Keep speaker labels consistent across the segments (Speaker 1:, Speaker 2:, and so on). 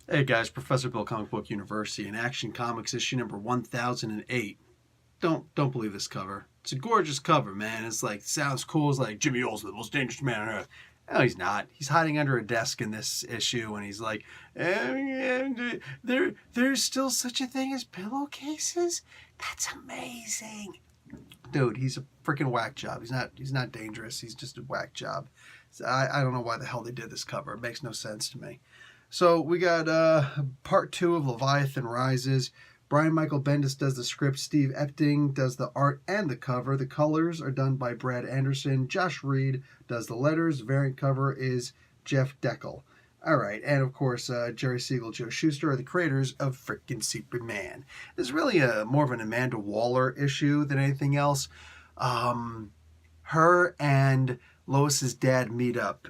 Speaker 1: Hey guys, Professor Bill, Comic Book University, and Action Comics issue number 1008. Don't believe this cover. It's a gorgeous cover, man. It's like sounds cool. It's like Jimmy Olsen, the most dangerous man on earth. No, he's not. He's hiding under a desk in this issue, and he's like, there's still such a thing as pillowcases. That's amazing, dude. He's a freaking whack job. He's not dangerous. He's just a whack job. So I don't know why the hell they did this cover. It makes no sense to me. So we got part two of Leviathan Rises. Brian Michael Bendis does the script. Steve Epting does the art and the cover. The colors are done by Brad Anderson. Josh Reed does the letters. The variant cover is Jeff Deckel. All right, and of course, Jerry Siegel, Joe Shuster are the creators of frickin' Superman. This is really more of an Amanda Waller issue than anything else. Her and Lois's dad meet up,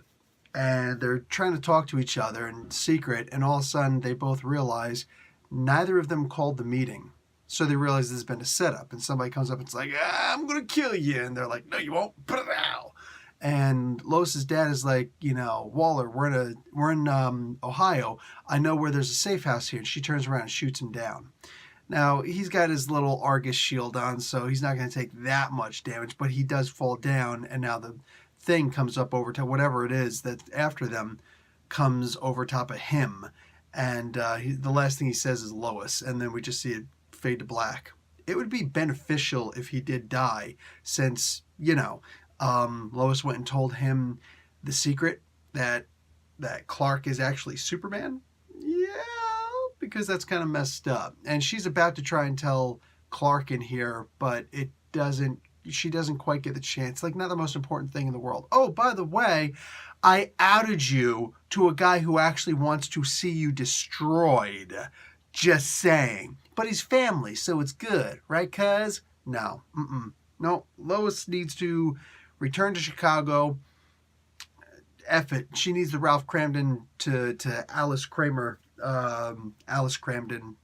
Speaker 1: and they're trying to talk to each other in secret, and all of a sudden they both realize neither of them called the meeting. So they realize there's been a setup, and somebody comes up and it's like, I'm going to kill you. And they're like, no, you won't. Put it out. And Lois's dad is like, Waller, we're in Ohio. I know where there's a safe house here. And she turns around and shoots him down. Now, he's got his little Argus shield on, so he's not going to take that much damage, but he does fall down, and now the thing comes up over to whatever it is that after them comes over top of him, and the last thing he says is Lois, and then we just see it fade to black. It would be beneficial if he did die, since Lois went and told him the secret that Clark is actually Superman. Yeah, because that's kind of messed up, and she's about to try and tell Clark in here, but she doesn't quite get the chance. Like, not the most important thing in the world. Oh, by the way, I outed you to a guy who actually wants to see you destroyed. Just saying. But he's family, so it's good, right, cuz? No. No, Lois needs to return to Chicago. F it. She needs the Ralph Cramden to Alice Kramer, Alice Cramden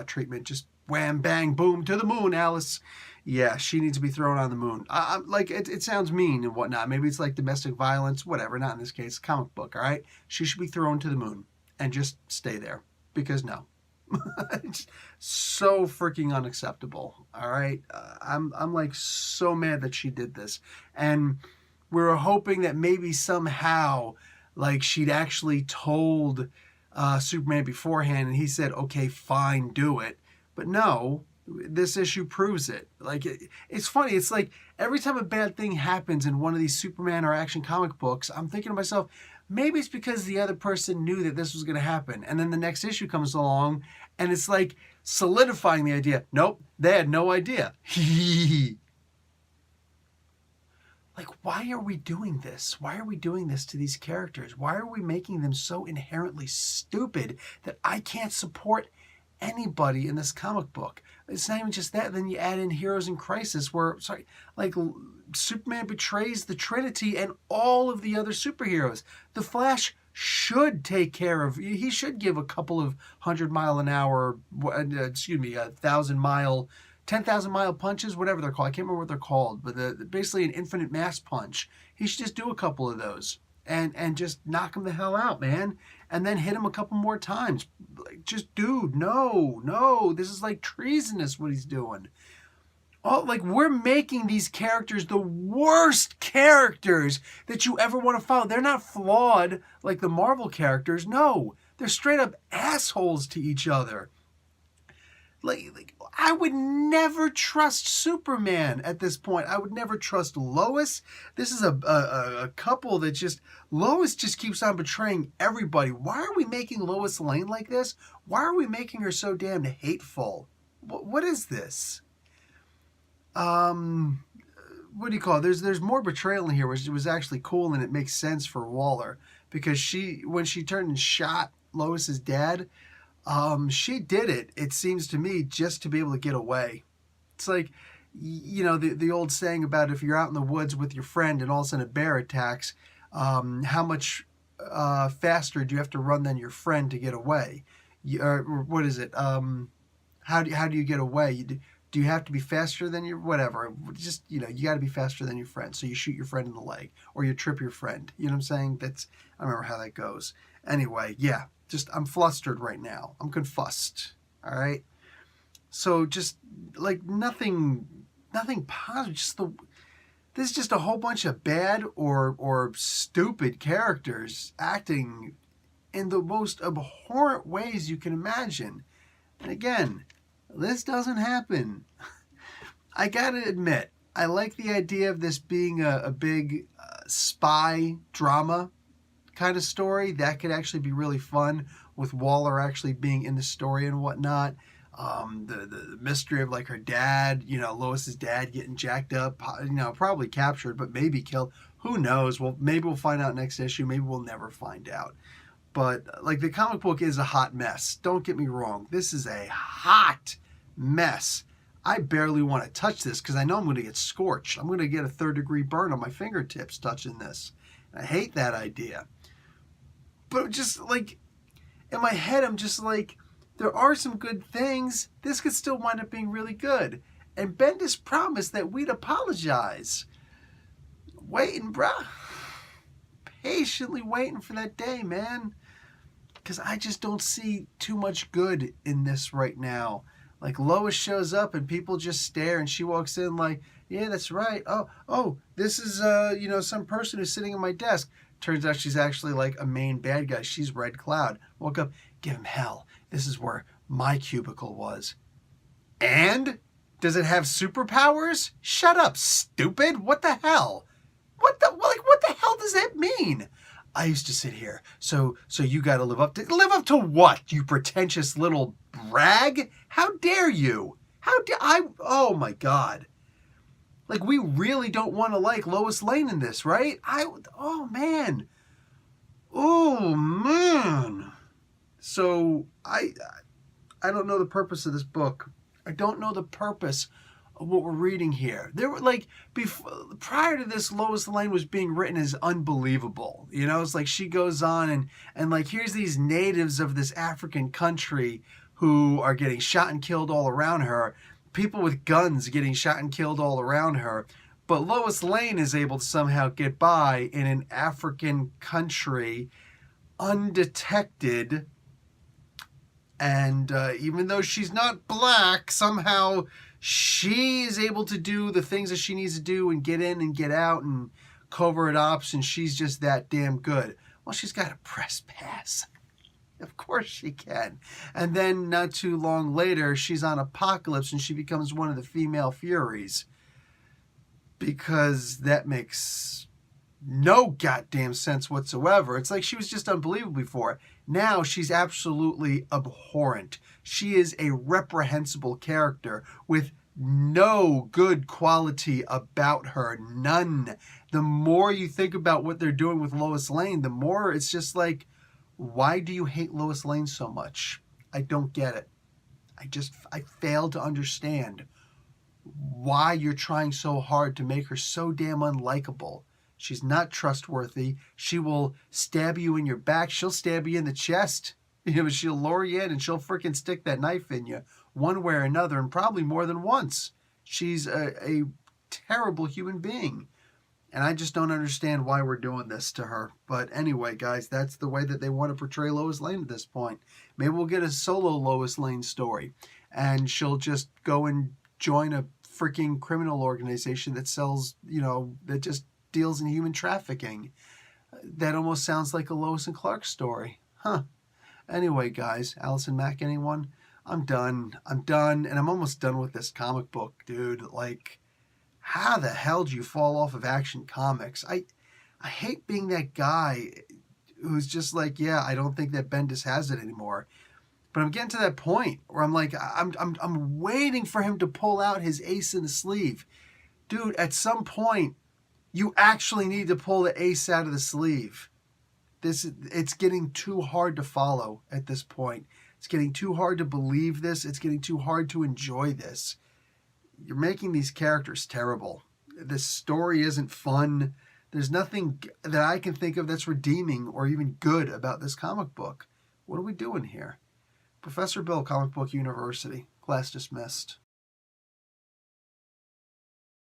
Speaker 1: treatment. Just wham, bang, boom, to the moon, Alice. Yeah, she needs to be thrown on the moon. It sounds mean and whatnot. Maybe it's like domestic violence, whatever. Not in this case. Comic book, all right? She should be thrown to the moon and just stay there. Because no. It's so freaking unacceptable, all right? I'm like so mad that she did this. And we were hoping that maybe somehow, like, she'd actually told Superman beforehand, and he said, okay, fine, do it. But no, this issue proves it. Like, it's funny. It's like every time a bad thing happens in one of these Superman or Action comic books, I'm thinking to myself, maybe it's because the other person knew that this was going to happen. And then the next issue comes along, and it's like solidifying the idea. Nope, they had no idea. Like, why are we doing this? Why are we doing this to these characters? Why are we making them so inherently stupid that I can't support anybody in this comic book? It's not even just that. Then you add in Heroes in Crisis where, Superman betrays the Trinity and all of the other superheroes. The Flash should take care of, he should give a couple of 100-mile-an-hour, 1,000-mile, 10,000-mile punches, whatever they're called. I can't remember what they're called, but basically an infinite mass punch. He should just do a couple of those and just knock him the hell out, man. And then hit him a couple more times. Like, just, dude, no. This is like treasonous what he's doing. We're making these characters the worst characters that you ever want to follow. They're not flawed like the Marvel characters. No, they're straight up assholes to each other. Like I would never trust Superman at this point. I would never trust Lois. This is a couple that Lois just keeps on betraying everybody. Why are we making Lois Lane like this? Why are we making her so damn hateful? What is this? What do you call it? There's more betrayal in here, which was actually cool, and it makes sense for Waller, because when she turned and shot Lois's dad, she did it seems to me, just to be able to get away. It's like, the old saying about if you're out in the woods with your friend and all of a sudden a bear attacks, how much faster do you have to run than your friend to get away? What is it? How do you get away? Do you have to be faster than your whatever? Just, you got to be faster than your friend. So you shoot your friend in the leg, or you trip your friend. You know what I'm saying? I don't remember how that goes. Anyway, yeah. I'm flustered right now. I'm confussed. All right. So just like nothing positive. This is just a whole bunch of bad or stupid characters acting in the most abhorrent ways you can imagine. And again, this doesn't happen. I gotta admit, I like the idea of this being a big spy drama kind of story. That could actually be really fun, with Waller actually being in the story and whatnot. The mystery of like her dad, Lois's dad getting jacked up, probably captured, but maybe killed. Who knows? Well, maybe we'll find out next issue. Maybe we'll never find out. But like, the comic book is a hot mess. Don't get me wrong. This is a hot mess. I barely want to touch this because I know I'm going to get scorched. I'm going to get a 3rd-degree burn on my fingertips touching this. I hate that idea. But just like, in my head, I'm just like, there are some good things. This could still wind up being really good. And Bendis promised that we'd apologize. Waiting, bruh. Patiently waiting for that day, man. Because I just don't see too much good in this right now. Like, Lois shows up and people just stare, and she walks in like, yeah, that's right. Oh, this is, some person who's sitting at my desk. Turns out she's actually like a main bad guy. She's Red Cloud. Woke up, give him hell. This is where my cubicle was. And? Does it have superpowers? Shut up, stupid. What the hell? What the hell does that mean? I used to sit here. So you got to live up to what? You pretentious little brag? How dare you? Oh my God. Like, we really don't want to like Lois Lane in this, right? Oh man. So I don't know the purpose of this book. I don't know the purpose of what we're reading here. There were prior to this, Lois Lane was being written as unbelievable. It's like she goes on and like, here's these natives of this African country who are getting shot and killed all around her. People with guns getting shot and killed all around her. But Lois Lane is able to somehow get by in an African country undetected. And even though she's not black, somehow she is able to do the things that she needs to do and get in and get out and covert ops, and she's just that damn good. Well, she's got a press pass. Of course she can. And then not too long later, she's on Apocalypse and she becomes one of the female Furies. Because that makes no goddamn sense whatsoever. It's like she was just unbelievable before. Now she's absolutely abhorrent. She is a reprehensible character with no good quality about her. None. The more you think about what they're doing with Lois Lane, the more it's just like, why do you hate Lois Lane so much? I don't get it. I fail to understand why you're trying so hard to make her so damn unlikable. She's not trustworthy. She will stab you in your back. She'll stab you in the chest. She'll lure you in and she'll freaking stick that knife in you one way or another, and probably more than once. She's a terrible human being. And I just don't understand why we're doing this to her. But anyway, guys, that's the way that they want to portray Lois Lane at this point. Maybe we'll get a solo Lois Lane story. And she'll just go and join a freaking criminal organization that sells, that just deals in human trafficking. That almost sounds like a Lois and Clark story. Huh. Anyway, guys, Allison Mack, anyone? I'm done. And I'm almost done with this comic book, dude. Like, how the hell do you fall off of Action Comics? I hate being that guy who's just like, yeah, I don't think that Bendis has it anymore. But I'm getting to that point where I'm like, I'm waiting for him to pull out his ace in the sleeve. Dude, at some point, you actually need to pull the ace out of the sleeve. It's getting too hard to follow at this point. It's getting too hard to believe this. It's getting too hard to enjoy this. You're making these characters terrible. This story isn't fun. There's nothing that I can think of that's redeeming or even good about this comic book. What are we doing here? Professor Bill, Comic Book University. Class dismissed.